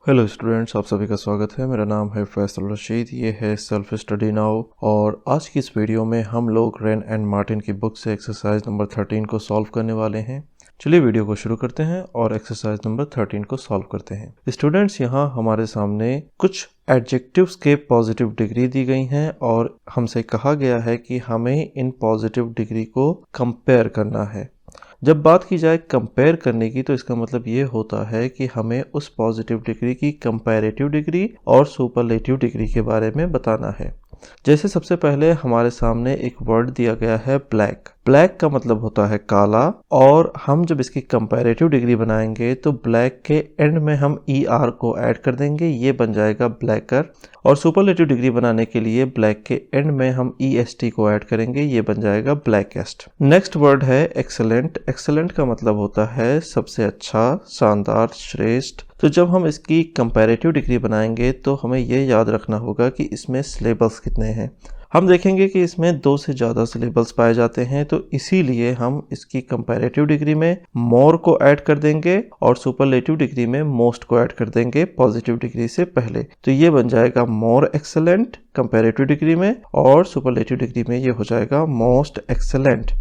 Hello students, आप सभी का स्वागत है। मेरा नाम है फैसल रशीद। ये है सेल्फ स्टडी नाउ और आज की इस वीडियो में हम लोग रेन एंड मार्टिन की बुक से एक्सरसाइज नंबर 13 को सॉल्व करने वाले हैं। चलिए वीडियो को शुरू करते हैं और एक्सरसाइज नंबर 13 को सॉल्व करते हैं। स्टूडेंट्स, यहाँ हमारे सामने कुछ एडजेक्टिव्स के पॉजिटिव डिग्री दी गई हैं और हमसे कहा गया है कि हमें इन पॉजिटिव डिग्री को कंपेयर करना है। जब बात की जाए कंपेयर करने की तो इसका मतलब ये होता है कि हमें उस पॉजिटिव डिग्री की कंपैरेटिव डिग्री और सुपरलेटिव डिग्री के बारे में बताना है। जैसे सबसे पहले हमारे सामने एक वर्ड दिया गया है ब्लैक। ब्लैक का मतलब होता है काला और हम जब इसकी कंपैरेटिव डिग्री बनाएंगे तो ब्लैक के एंड में हम ER को ऐड कर देंगे, ये बन जाएगा ब्लैकर। और सुपरलेटिव डिग्री बनाने के लिए ब्लैक के एंड में हम EST को ऐड करेंगे, ये बन जाएगा ब्लैकेस्ट। नेक्स्ट वर्ड है एक्सेलेंट। एक्सेलेंट का मतलब होता है सबसे अच्छा, शानदार, श्रेष्ठ। तो जब हम इसकी कंपैरेटिव डिग्री बनाएंगे तो हमें ये याद रखना होगा कि इसमें सिलेबल्स कितने हैं। हम देखेंगे कि इसमें 2 से ज़्यादा सिलेबल्स पाए जाते हैं, तो इसीलिए हम इसकी कंपैरेटिव डिग्री में मोर को ऐड कर देंगे और सुपरलेटिव डिग्री में मोस्ट को ऐड कर देंगे पॉजिटिव डिग्री से पहले। तो ये बन जाएगा मोर एक्सेलेंट कंपैरेटिव डिग्री में और सुपरलेटिव डिग्री में ये हो जाएगा मोस्ट एक्सेलेंट।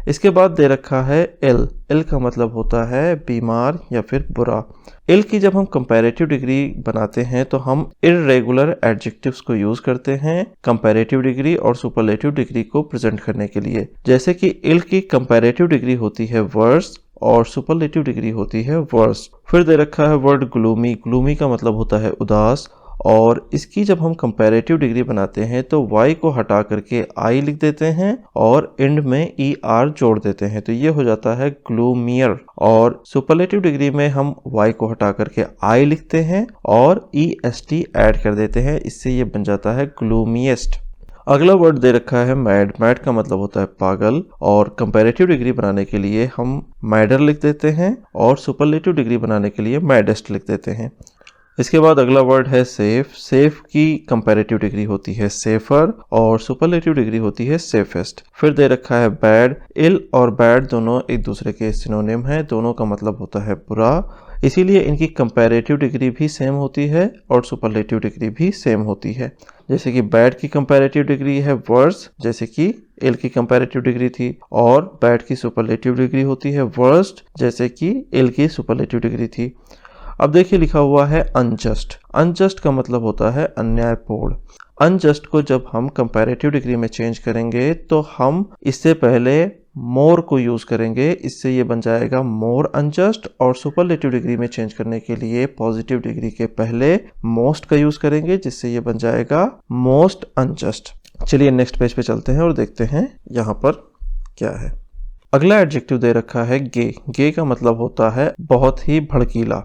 इसके बाद दे रखा है एल। एल का मतलब होता है बीमार या फिर बुरा। एल की जब हम कंपैरेटिव डिग्री बनाते हैं तो हम इर्रेगुलर एडजेक्टिव्स को यूज करते हैं कंपैरेटिव डिग्री और सुपरलेटिव डिग्री को प्रेजेंट करने के लिए। जैसे कि एल की कंपैरेटिव डिग्री होती है वर्स और सुपरलेटिव डिग्री होती है वर्स्ट। फिर दे रखा है वर्ड ग्लूमी। ग्लूमी का मतलब होता है उदास और इसकी जब हम कंपैरेटिव डिग्री बनाते हैं तो y को हटा करके I लिख देते हैं और एंड में ER जोड़ देते हैं, तो ये हो जाता है ग्लूमियर। और सुपरलेटिव डिग्री में हम y को हटा करके I लिखते हैं और EST ऐड कर देते हैं, इससे ये बन जाता है ग्लूमीएस्ट। अगला वर्ड दे रखा है मैड। मैड का मतलब होता है पागल और कंपैरेटिव डिग्री बनाने के लिए हम मैडर लिख देते हैं और सुपरलेटिव डिग्री बनाने के लिए मैडेस्ट लिख देते हैं। इसके बाद अगला वर्ड है सेफ। सेफ की कंपैरेटिव डिग्री होती है सेफर और सुपरलेटिव डिग्री होती है सेफेस्ट। फिर दे रखा है बैड। इल और बैड दोनों एक दूसरे के सिनोनिम हैं, दोनों का मतलब होता है बुरा, इसीलिए इनकी कंपैरेटिव डिग्री भी सेम होती है और सुपरलेटिव डिग्री भी सेम होती है। जैसे कि बैड की कंपैरेटिव डिग्री है वर्स, जैसे कि इल की कंपैरेटिव डिग्री थी, और बैड की सुपरलेटिव डिग्री होती है वर्स्ट, जैसे कि इल की सुपरलेटिव डिग्री थी। अब देखिए लिखा हुआ है अनजस्ट। अनजस्ट का मतलब होता है अन्यायपूर्ण। अनजस्ट को जब हम कंपैरेटिव डिग्री में चेंज करेंगे तो हम इससे पहले मोर को यूज करेंगे, इससे ये बन जाएगा मोर अनजस्ट। और सुपरलेटिव डिग्री में चेंज करने के लिए पॉजिटिव डिग्री के पहले मोस्ट का यूज करेंगे, जिससे ये बन जाएगा मोस्ट अनजस्ट। चलिए नेक्स्ट पेज पे चलते हैं और देखते हैं यहाँ पर क्या है। अगला एडजेक्टिव दे रखा है गे। गे का मतलब होता है बहुत ही भड़कीला।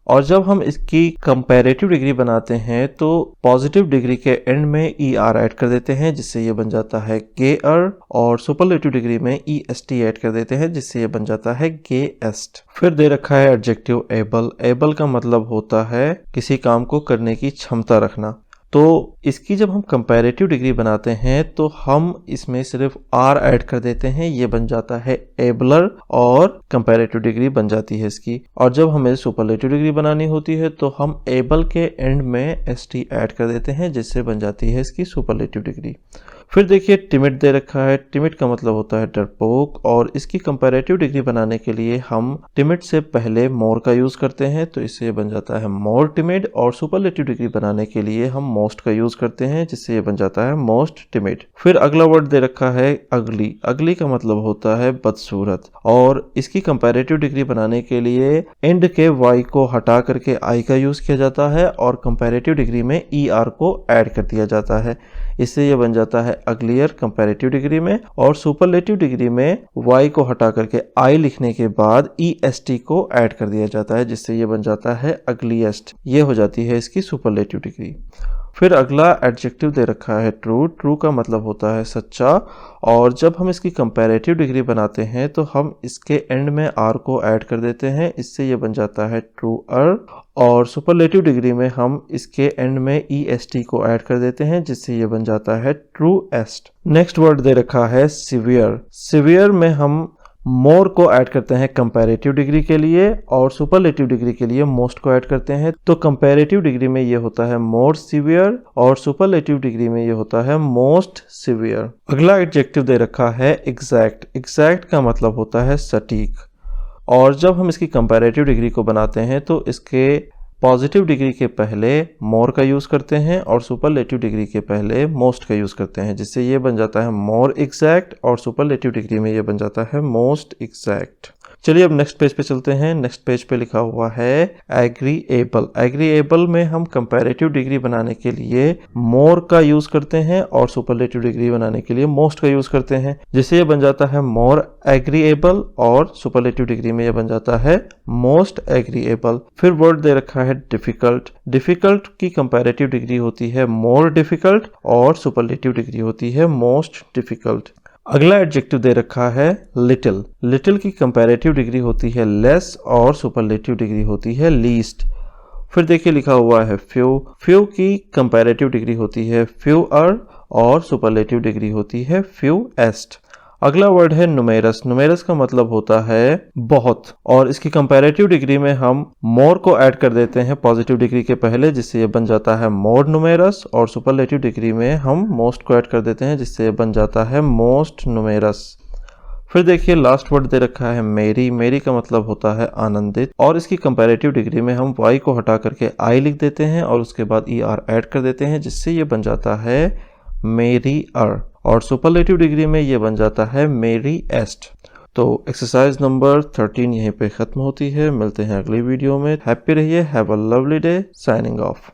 और जब हम इसकी कंपैरेटिव डिग्री बनाते हैं तो पॉजिटिव डिग्री के एंड में ER ऐड कर देते हैं, जिससे ये बन जाता है गेअर। और सुपरलेटिव डिग्री में EST ऐड कर देते हैं, जिससे ये बन जाता है गेएस्ट। फिर दे रखा है एडजेक्टिव एबल। एबल का मतलब होता है किसी काम को करने की क्षमता रखना। तो इसकी जब हम कंपैरेटिव डिग्री बनाते हैं तो हम इसमें सिर्फ R ऐड कर देते हैं, ये बन जाता है एबलर और कंपैरेटिव डिग्री बन जाती है इसकी। और जब हमें सुपरलेटिव डिग्री बनानी होती है तो हम एबल के एंड में ST ऐड कर देते हैं, जिससे बन जाती है इसकी सुपरलेटिव डिग्री। फिर देखिए टिमिड दे रखा है। टिमिड का मतलब होता है डरपोक और इसकी कंपैरेटिव डिग्री बनाने के लिए हम टिमिड से पहले मोर का यूज करते हैं, तो इससे बन जाता है मोर टिमिड। और सुपरलेटिव डिग्री बनाने के लिए हम मोस्ट का यूज करते हैं, जिससे ये बन जाता है मोस्ट टिमिड। फिर अगला वर्ड दे रखा है अगली। अगली का मतलब होता है बदसूरत और इसकी कंपैरेटिव डिग्री बनाने के लिए एंड के Y को हटा करके I का यूज किया जाता है और कंपैरेटिव डिग्री में ER को ऐड कर दिया जाता है, इससे ये बन जाता है अगलियर कंपैरेटिव डिग्री में। और सुपरलेटिव डिग्री में Y को हटा करके I लिखने के बाद EST को ऐड कर दिया जाता है, जिससे ये बन जाता है अगलीएस्ट। ये हो जाती है इसकी सुपरलेटिव डिग्री। फिर अगला एडजेक्टिव दे रखा है ट्रू। ट्रू का मतलब होता है सच्चा और जब हम इसकी कंपैरेटिव डिग्री बनाते हैं तो हम इसके एंड में R को ऐड कर देते हैं, इससे ये बन जाता है ट्रूअर। और सुपरलेटिव डिग्री में हम इसके एंड में EST को ऐड कर देते हैं, जिससे ये बन जाता है ट्रूएस्ट। नेक्स्ट वर्ड दे रखा है सिवियर। सिवियर में हम मोर को ऐड करते हैं कंपैरेटिव डिग्री के लिए और सुपरलेटिव डिग्री के लिए मोस्ट को ऐड करते हैं। तो कंपैरेटिव डिग्री में ये होता है मोर सीवियर और सुपरलेटिव डिग्री में ये होता है मोस्ट सीवियर। अगला एडजेक्टिव दे रखा है एग्जैक्ट। एग्जैक्ट का मतलब होता है सटीक, और जब हम इसकी कंपैरेटिव डिग्री को बनाते हैं तो इसके पॉजिटिव डिग्री के पहले मोर का यूज करते हैं और सुपरलेटिव डिग्री के पहले मोस्ट का यूज करते हैं, जिससे ये बन जाता है मोर एग्जैक्ट और सुपरलेटिव डिग्री में ये बन जाता है मोस्ट एग्जैक्ट। चलिए अब नेक्स्ट पेज पे चलते हैं। नेक्स्ट पेज पे लिखा हुआ है एग्रीएबल। एग्रीएबल में हम कंपैरेटिव डिग्री बनाने के लिए मोर का यूज करते हैं और सुपरलेटिव डिग्री बनाने के लिए मोस्ट का यूज करते हैं, जिससे ये बन जाता है मोर एग्रीएबल और सुपरलेटिव डिग्री में ये बन जाता है मोस्ट एग्रीएबल। फिर वर्ड दे रखा है डिफिकल्ट। डिफिकल्ट की कंपैरेटिव डिग्री होती है मोर डिफिकल्ट और सुपरलेटिव डिग्री होती है मोस्ट डिफिकल्ट। अगला एडजेक्टिव दे रखा है लिटिल। लिटिल की कंपैरेटिव डिग्री होती है लेस और सुपरलेटिव डिग्री होती है लीस्ट। फिर देखिए लिखा हुआ है फ्यू। फ्यू की कंपैरेटिव डिग्री होती है फ्यूअर और सुपरलेटिव डिग्री होती है फ्यूएस्ट। अगला वर्ड है नुमेरस। नुमेरस का मतलब होता है बहुत, और इसकी कंपैरेटिव डिग्री में हम मोर को ऐड कर देते हैं पॉजिटिव डिग्री के पहले, जिससे ये बन जाता है मोर नुमेरस, और सुपरलेटिव डिग्री में हम मोस्ट को ऐड कर देते हैं, जिससे ये बन जाता है मोस्ट नुमेरस। फिर देखिए लास्ट वर्ड दे रखा है मेरी। मेरी का मतलब होता है आनंदित, और इसकी कंपैरेटिव डिग्री में हम वाई को हटा करके आई लिख देते हैं और उसके बाद ER ऐड कर देते हैं, जिससे ये बन जाता है मेरी अर, और सुपरलेटिव डिग्री में ये बन जाता है मेरी एस्ट। तो एक्सरसाइज नंबर 13 यहीं पे खत्म होती है। मिलते हैं अगली वीडियो में। हैप्पी रहिए। Have a lovely day. Signing off.